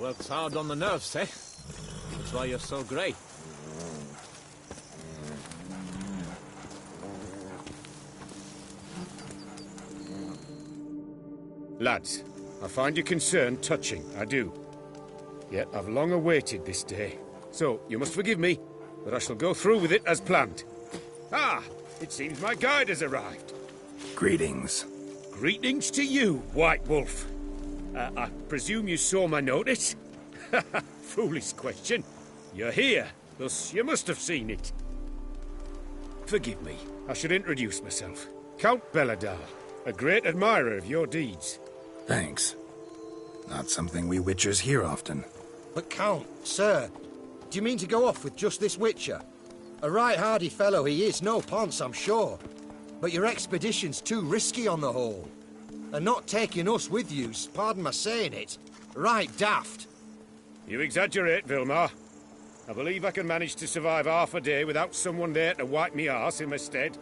Works hard on the nerves, eh? That's why you're so grey. Lads, I find your concern touching, I do. Yet I've long awaited this day. So, you must forgive me, but I shall go through with it as planned. Ah, it seems my guide has arrived. Greetings. Greetings to you, White Wolf. I presume you saw my notice? Foolish question. You're here, thus you must have seen it. Forgive me, I should introduce myself. Count Belladar, a great admirer of your deeds. Thanks. Not something we Witchers hear often. But Count, sir, do you mean to go off with just this Witcher? A right hardy fellow he is, no ponce, I'm sure. But your expedition's too risky on the whole. And not taking us with you's, pardon my saying it, right daft. You exaggerate, Vilmar. I believe I can manage to survive half a day without someone there to wipe me arse in my stead.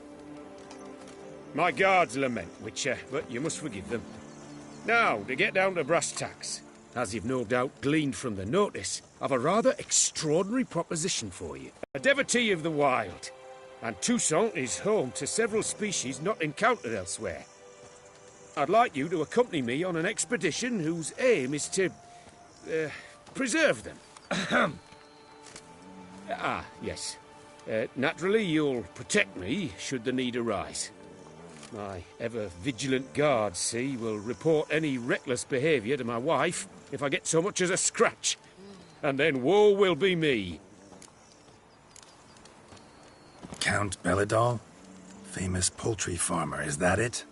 My guards lament, Witcher, but you must forgive them. Now, to get down to brass tacks. As you've no doubt gleaned from the notice, I've a rather extraordinary proposition for you. A devotee of the wild, and Toussaint is home to several species not encountered elsewhere. I'd like you to accompany me on an expedition whose aim is to, preserve them. Yes. Naturally, you'll protect me should the need arise. My ever-vigilant guards, see, will report any reckless behaviour to my wife if I get so much as a scratch. And then woe will be me. Count Belladar? Famous poultry farmer, is that it?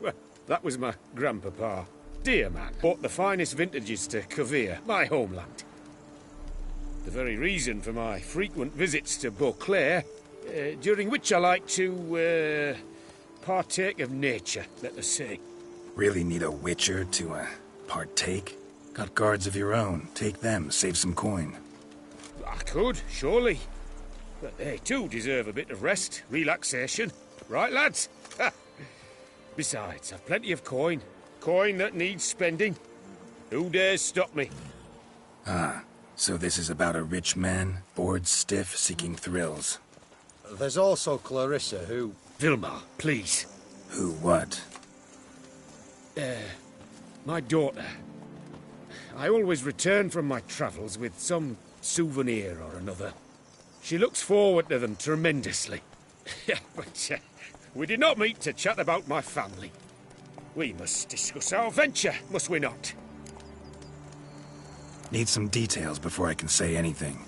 Well, that was my grandpapa. Dear man, bought the finest vintages to Cavere, my homeland. The very reason for my frequent visits to Beauclair, during which I like to, partake of nature, let us say. Really need a Witcher to, partake? Got guards of your own. Take them, save some coin. I could, surely. But they too deserve a bit of rest, relaxation. Right, lads? Besides, I've plenty of coin. Coin that needs spending. Who dares stop me? Ah, so this is about a rich man, bored stiff, seeking thrills. There's also Clarissa, who... Vilmar, please. Who what? My daughter. I always return from my travels with some souvenir or another. She looks forward to them tremendously. But we did not meet to chat about my family. We must discuss our venture, must we not? Need some details before I can say anything.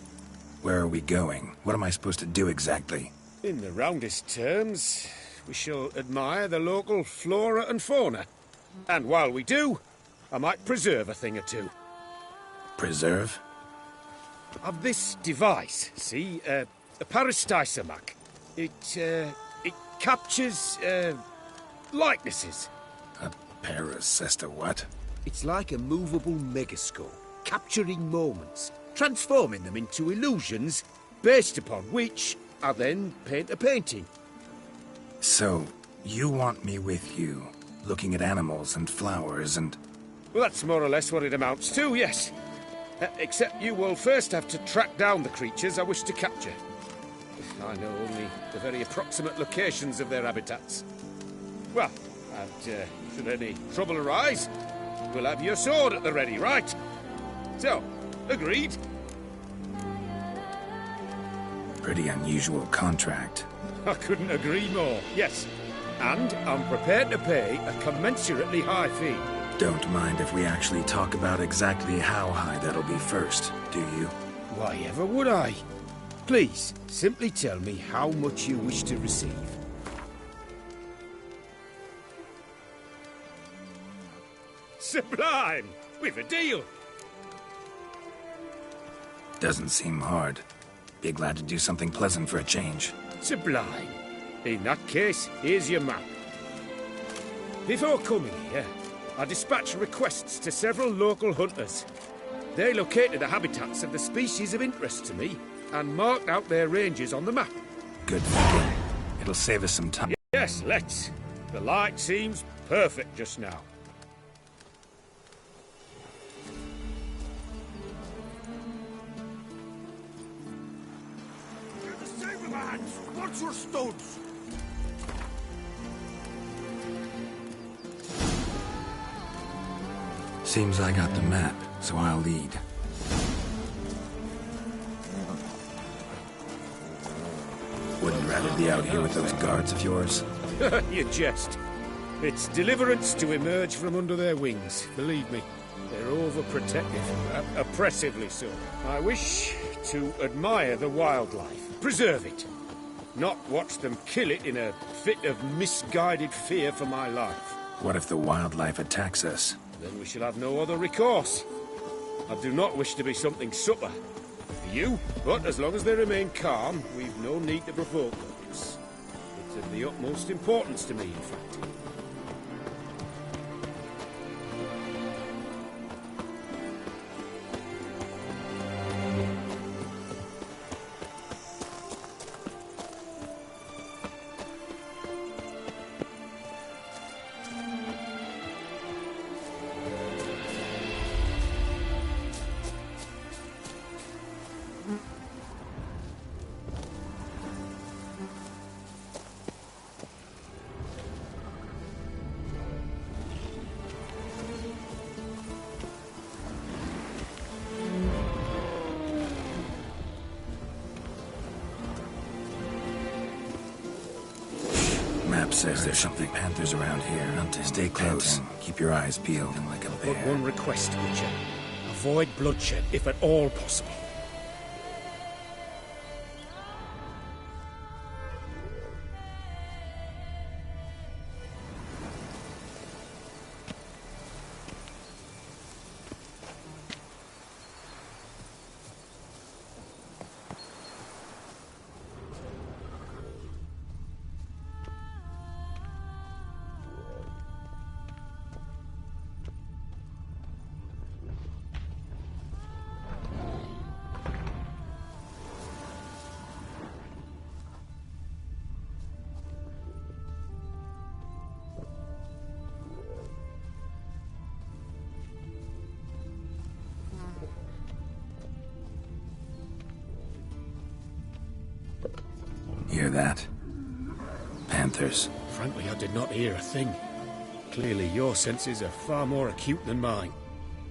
Where are we going? What am I supposed to do exactly? In the roundest terms, we shall admire the local flora and fauna. And while we do, I might preserve a thing or two. Preserve? Of this device, see, a parastysamac. It captures, likenesses. A parasesta what? It's like a movable megascope, capturing moments, transforming them into illusions, based upon which I then paint a painting. So, you want me with you, looking at animals and flowers and... Well, that's more or less what it amounts to, yes. Except you will first have to track down the creatures I wish to capture. I know only the very approximate locations of their habitats. Well, and should any trouble arise, we'll have your sword at the ready, right? So, agreed? Pretty unusual contract. I couldn't agree more, yes. And I'm prepared to pay a commensurately high fee. Don't mind if we actually talk about exactly how high that'll be first, do you? Why ever would I? Please, simply tell me how much you wish to receive. Sublime! We've a deal! Doesn't seem hard. Be glad to do something pleasant for a change. Sublime. In that case, here's your map. Before coming here, I dispatched requests to several local hunters. They located the habitats of the species of interest to me and marked out their ranges on the map. Good thinking. It'll save us some time. Yes, let's. The light seems perfect just now. hands. What's your stones? Seems I got the map, so I'll lead. Wouldn't rather be out here with those guards of yours? You jest. It's deliverance to emerge from under their wings, believe me. They're overprotective, oppressively so. I wish to admire the wildlife, preserve it, not watch them kill it in a fit of misguided fear for my life. What if the wildlife attacks us? Then we shall have no other recourse. I do not wish to be something supper for you, but as long as they remain calm, we've no need to provoke them. It's of the utmost importance to me, in fact. Map says there's something panthers around here. Stay close. Keep your eyes peeled and like a bear. But one request, Witcher. Avoid bloodshed, if at all possible. Hear that? Panthers. Frankly, I did not hear a thing. Clearly, your senses are far more acute than mine.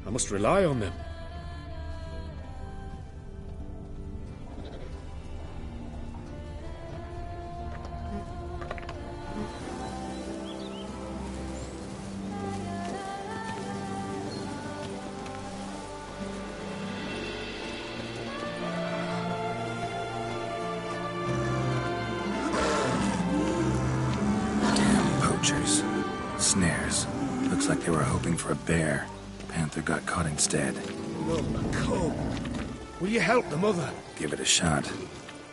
I must rely on them. Snares. Looks like they were hoping for a bear. Panther got caught instead. Love the cub. Will you help the mother? Give it a shot.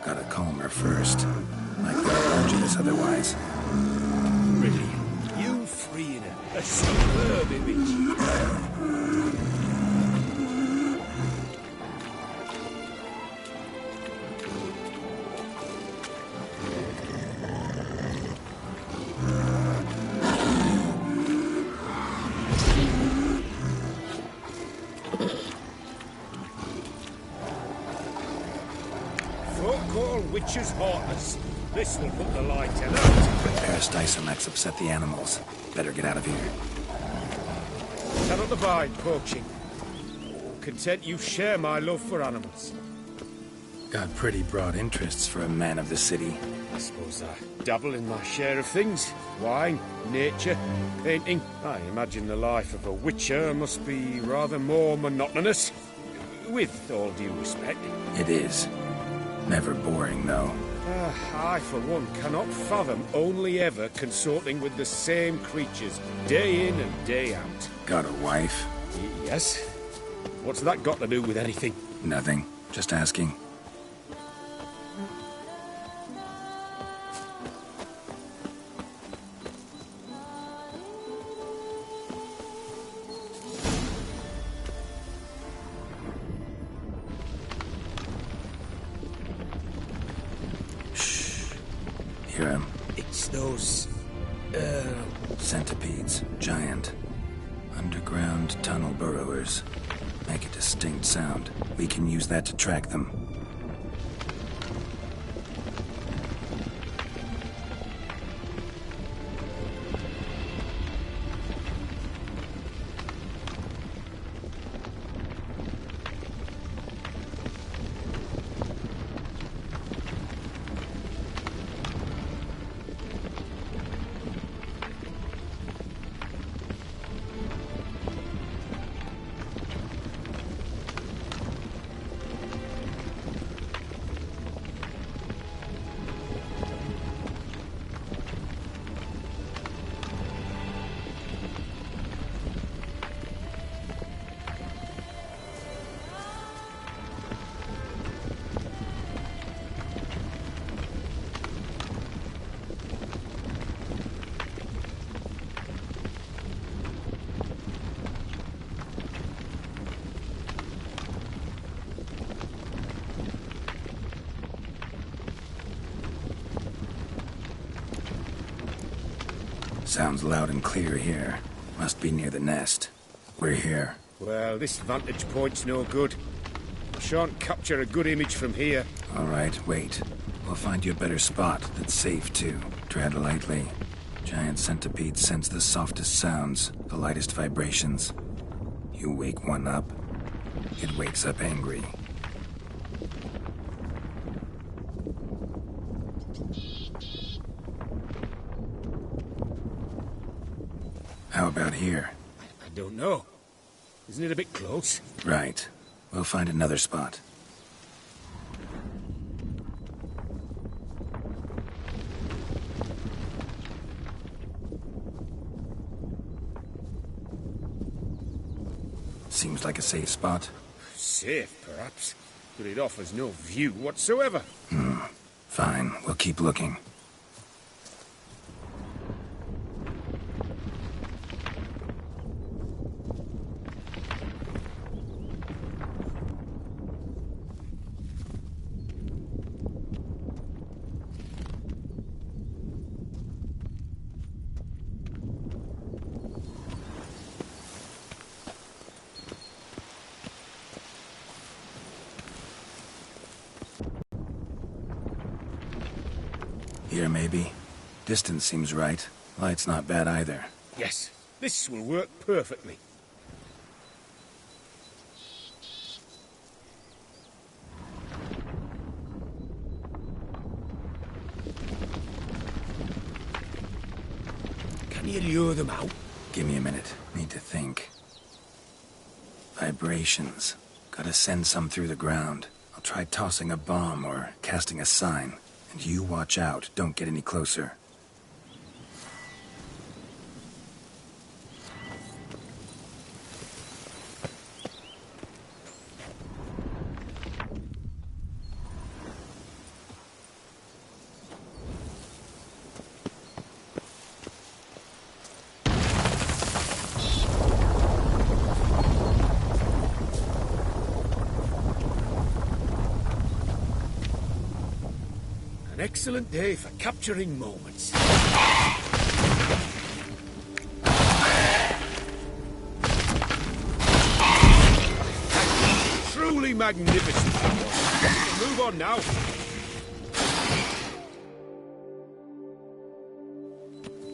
Gotta calm her first. Likely to plunge us otherwise. Brilliant. You freeing her. A superb image. Witcher's heartless. This will put the light out. Parastysomachs upset the animals. Better get out of here. Cannot abide poaching. Content you share my love for animals. Got pretty broad interests for a man of the city. I suppose I dabble in my share of things. Wine, nature, painting. I imagine the life of a witcher must be rather more monotonous. With all due respect. It is. Never boring, though. I, for one, cannot fathom only ever consorting with the same creatures, day in and day out. Got a wife? Yes. What's that got to do with anything? Nothing. Just asking. Hear him? It's those... centipedes. Giant. Underground tunnel burrowers. Make a distinct sound. We can use that to track them. Sounds loud and clear here. Must be near the nest. We're here. Well, this vantage point's no good. I shan't capture a good image from here. All right, wait. We'll find you a better spot that's safe, too. Tread lightly. Giant centipedes sense the softest sounds, the lightest vibrations. You wake one up, it wakes up angry. How about here? I don't know. Isn't it a bit close? Right. We'll find another spot. Seems like a safe spot. Safe, perhaps, but it offers no view whatsoever. Fine, we'll keep looking. Here, maybe. Distance seems right. Light's not bad either. Yes, this will work perfectly. Can you lure them out? Give me a minute. Need to think. Vibrations. Gotta send some through the ground. I'll try tossing a bomb or casting a sign. And you watch out. Don't get any closer. An excellent day for capturing moments. Truly magnificent. Move on now.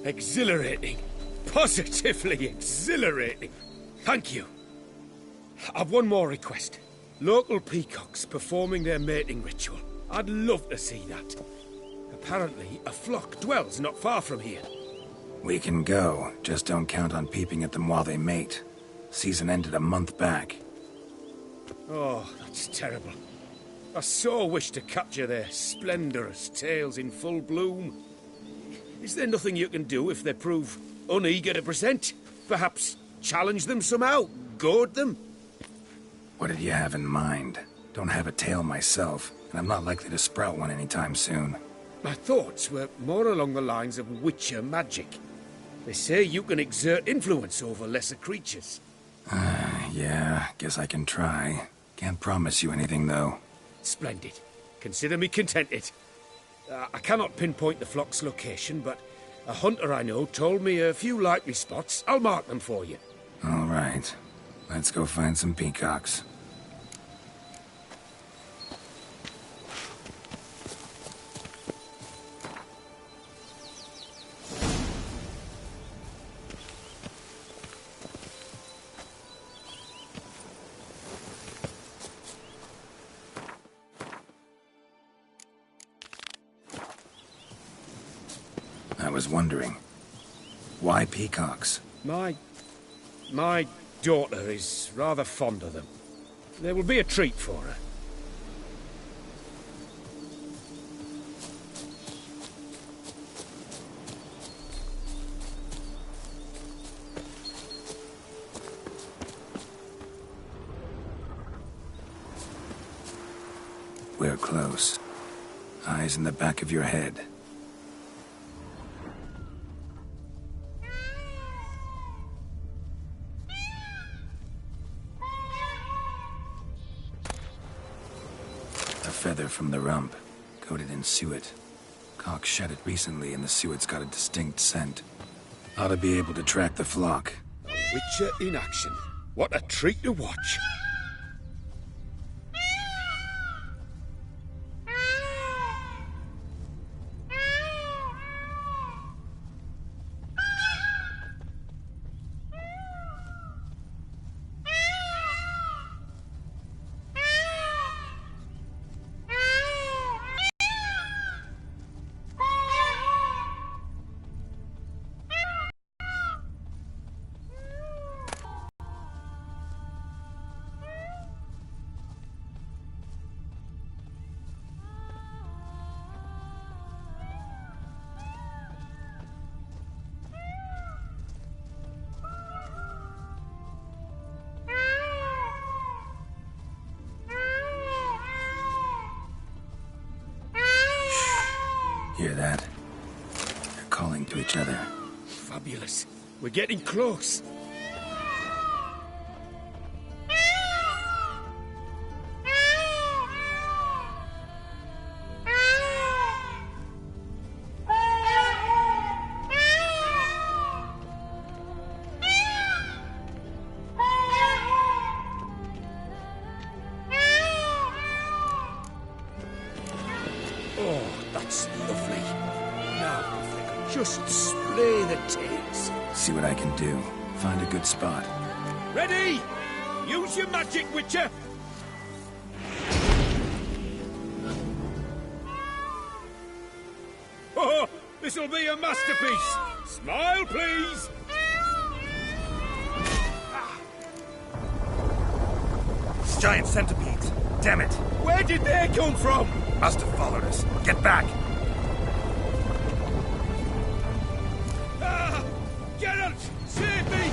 Exhilarating. Positively exhilarating. Thank you. I've one more request. Local peacocks performing their mating ritual. I'd love to see that. Apparently, a flock dwells not far from here. We can go. Just don't count on peeping at them while they mate. Season ended a month back. Oh, that's terrible. I so wish to capture their splendorous tails in full bloom. Is there nothing you can do if they prove uneager to present? Perhaps challenge them somehow? Goad them? What did you have in mind? Don't have a tail myself, and I'm not likely to sprout one anytime soon. My thoughts were more along the lines of witcher magic. They say you can exert influence over lesser creatures. Yeah, guess I can try. Can't promise you anything, though. Splendid. Consider me contented. I cannot pinpoint the flock's location, but a hunter I know told me a few likely spots. I'll mark them for you. All right. Let's go find some peacocks. I was wondering, why peacocks? My daughter is rather fond of them. There will be a treat for her. We're close. Eyes in the back of your head. A feather from the rump, coated in suet. Cock shed it recently and the suet's got a distinct scent. Ought to be able to track the flock. Witcher in action. What a treat to watch. Hear that? They're calling to each other. Fabulous. We're getting close. Oh, that's lovely. Now, if they could just splay the tails. See what I can do. Find a good spot. Ready? Use your magic, Witcher! Oh, this'll be a masterpiece! Smile, please! It's giant centipedes. Damn it. Where did they come from? Must have followed us. Get back. Ah! Geralt! Save me!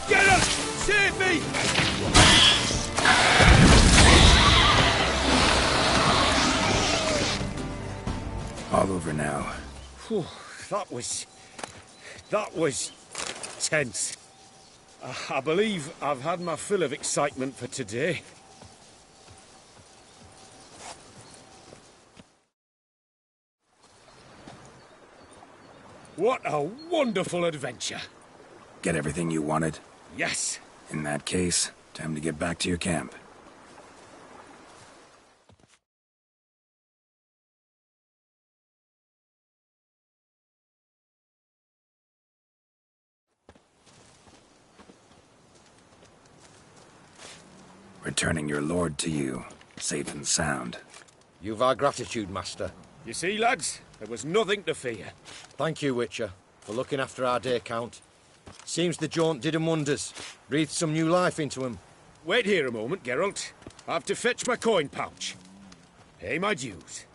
Geralt! Save me! All over now. Whew, that was tense. I believe I've had my fill of excitement for today. What a wonderful adventure. Get everything you wanted? Yes. In that case, time to get back to your camp. Returning your lord to you, safe and sound. You've our gratitude, Master. You see, lads, there was nothing to fear. Thank you, Witcher, for looking after our day count. Seems the jaunt did 'em wonders. Breathed some new life into 'em. Wait here a moment, Geralt. I have to fetch my coin pouch. Pay my dues.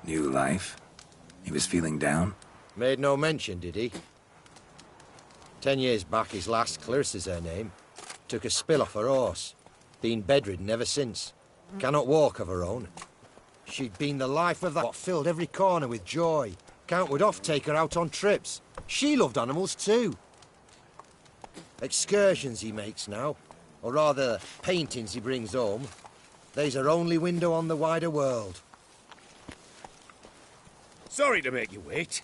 New life? He was feeling down? Made no mention, did he? 10 years back, his last, Clarissa's her name, took a spill off her horse. Been bedridden ever since. Cannot walk of her own. She'd been the life of that what filled every corner with joy. Count would oft take her out on trips. She loved animals too. Excursions he makes now, or rather paintings he brings home. They's her only window on the wider world. Sorry to make you wait.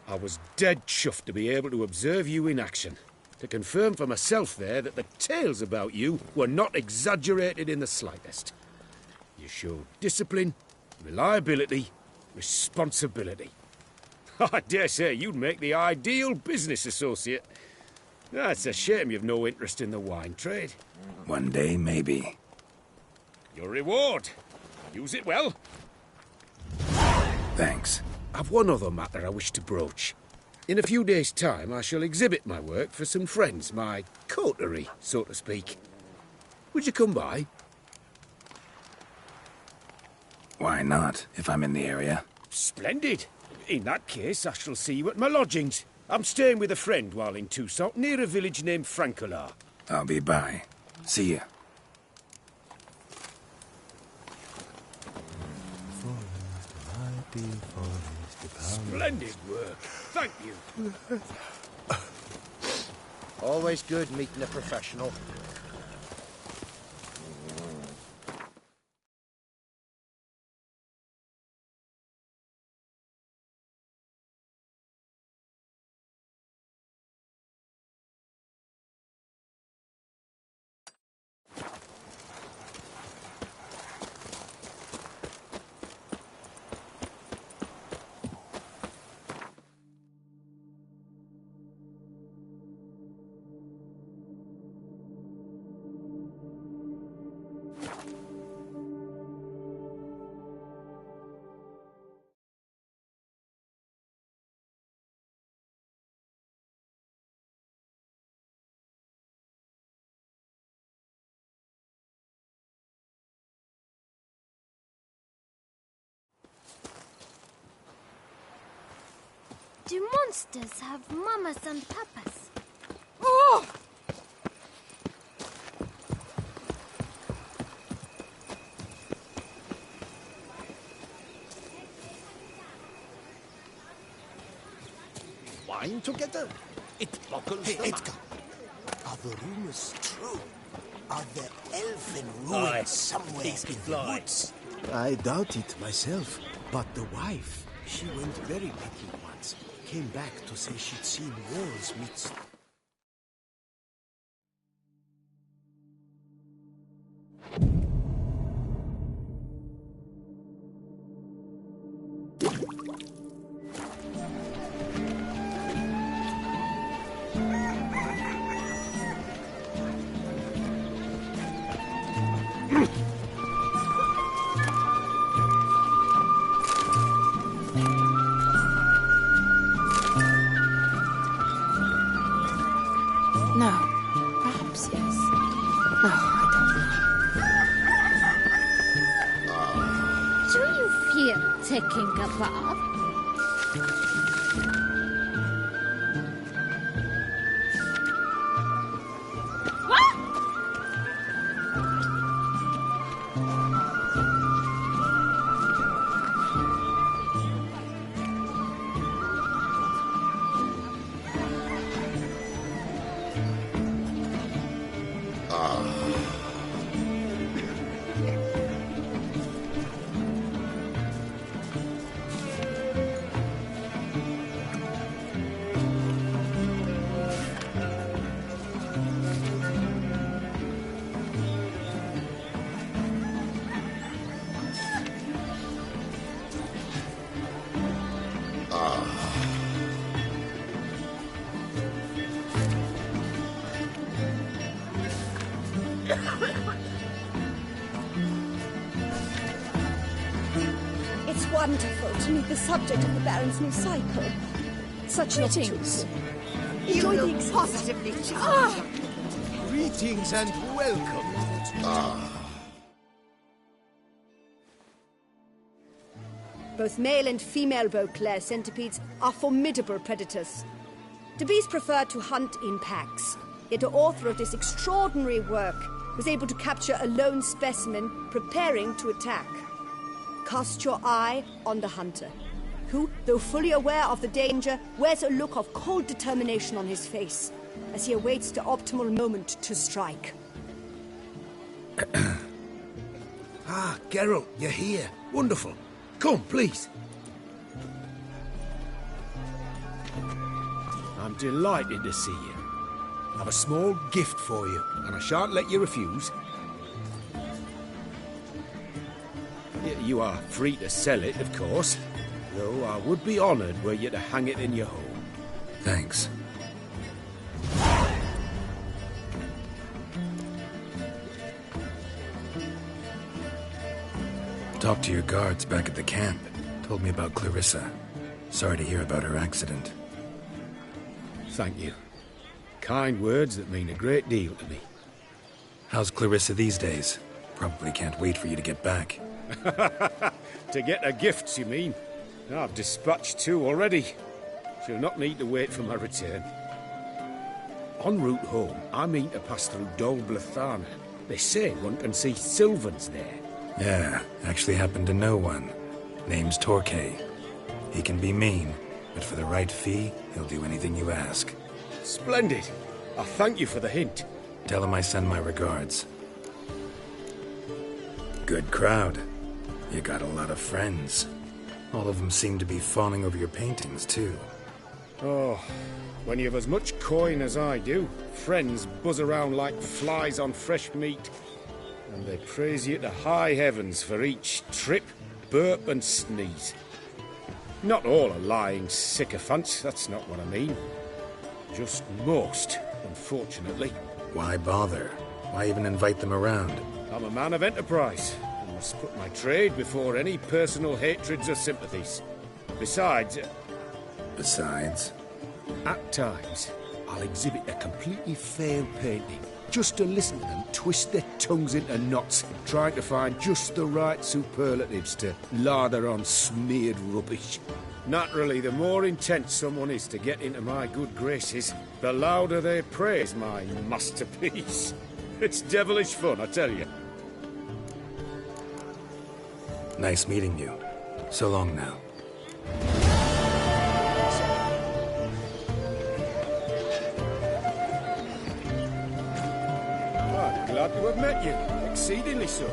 I was dead chuffed to be able to observe you in action. To confirm for myself there that the tales about you were not exaggerated in the slightest. You showed discipline, reliability, responsibility. I dare say you'd make the ideal business associate. It's a shame you've no interest in the wine trade. One day, maybe. Your reward. Use it well. Thanks. I've one other matter I wish to broach. In a few days' time, I shall exhibit my work for some friends, my coterie, so to speak. Would you come by? Why not, if I'm in the area? Splendid. In that case, I shall see you at my lodgings. I'm staying with a friend while in Toussaint, near a village named Francolar. I'll be by. See ya. Splendid work. Thank you. Always good meeting a professional. Do monsters have mamas and papas? Oh! Wine together? It boggles Hey, the Edgar, are the rumors true? Are there elfin ruins somewhere in the woods? I doubt it myself, but the wife, she went very picky once. Came back to say she'd seen walls meet... No. Perhaps yes. No, I Do you feel taking a bath? It's wonderful to meet the subject of the Baron's new cycle. Such greetings. Enjoy the positively Greetings and welcome. Both male and female Beauclair centipedes are formidable predators. The bees prefer to hunt in packs, yet the author of this extraordinary work was able to capture a lone specimen preparing to attack. Cast your eye on the hunter, who, though fully aware of the danger, wears a look of cold determination on his face as he awaits the optimal moment to strike. Ah, Geralt, you're here. Wonderful. Come, please. I'm delighted to see you. I've a small gift for you, and I shan't let you refuse. You are free to sell it, of course, though I would be honoured were you to hang it in your home. Thanks. Talked to your guards back at the camp. Told me about Clarissa. Sorry to hear about her accident. Thank you. Kind words that mean a great deal to me. How's Clarissa these days? Probably can't wait for you to get back. To get her gifts, you mean? I've dispatched 2 already. She'll not need to wait for my return. En route home, I mean to pass through Dol Blathan. They say one can see Sylvans there. Yeah, actually happen to know one. Name's Torquay. He can be mean, but for the right fee, he'll do anything you ask. Splendid. I thank you for the hint. Tell him I send my regards. Good crowd. You got a lot of friends. All of them seem to be fawning over your paintings, too. Oh, when you have as much coin as I do, friends buzz around like flies on fresh meat. And they praise you to high heavens for each trip, burp and sneeze. Not all are lying sycophants, that's not what I mean. Just most, unfortunately. Why bother? Why even invite them around? I'm a man of enterprise. I must put my trade before any personal hatreds or sympathies. Besides... At times, I'll exhibit a completely failed painting, just to listen to them twist their tongues into knots, trying to find just the right superlatives to lather on smeared rubbish. Naturally, the more intent someone is to get into my good graces, the louder they praise my masterpiece. It's devilish fun, I tell you. Nice meeting you. So long now. I'm glad to have met you. Exceedingly so.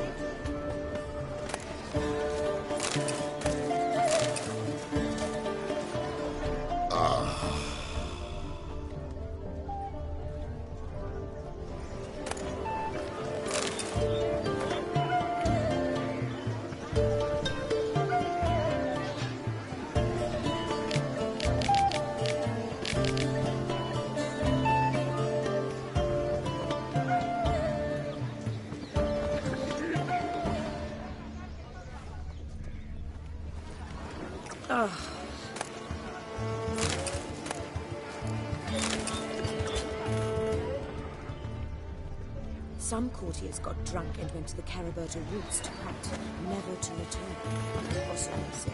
Some courtiers got drunk and went to the Caraberta roots to hunt, never to return. Or so they say.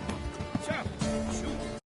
Chap, shoot.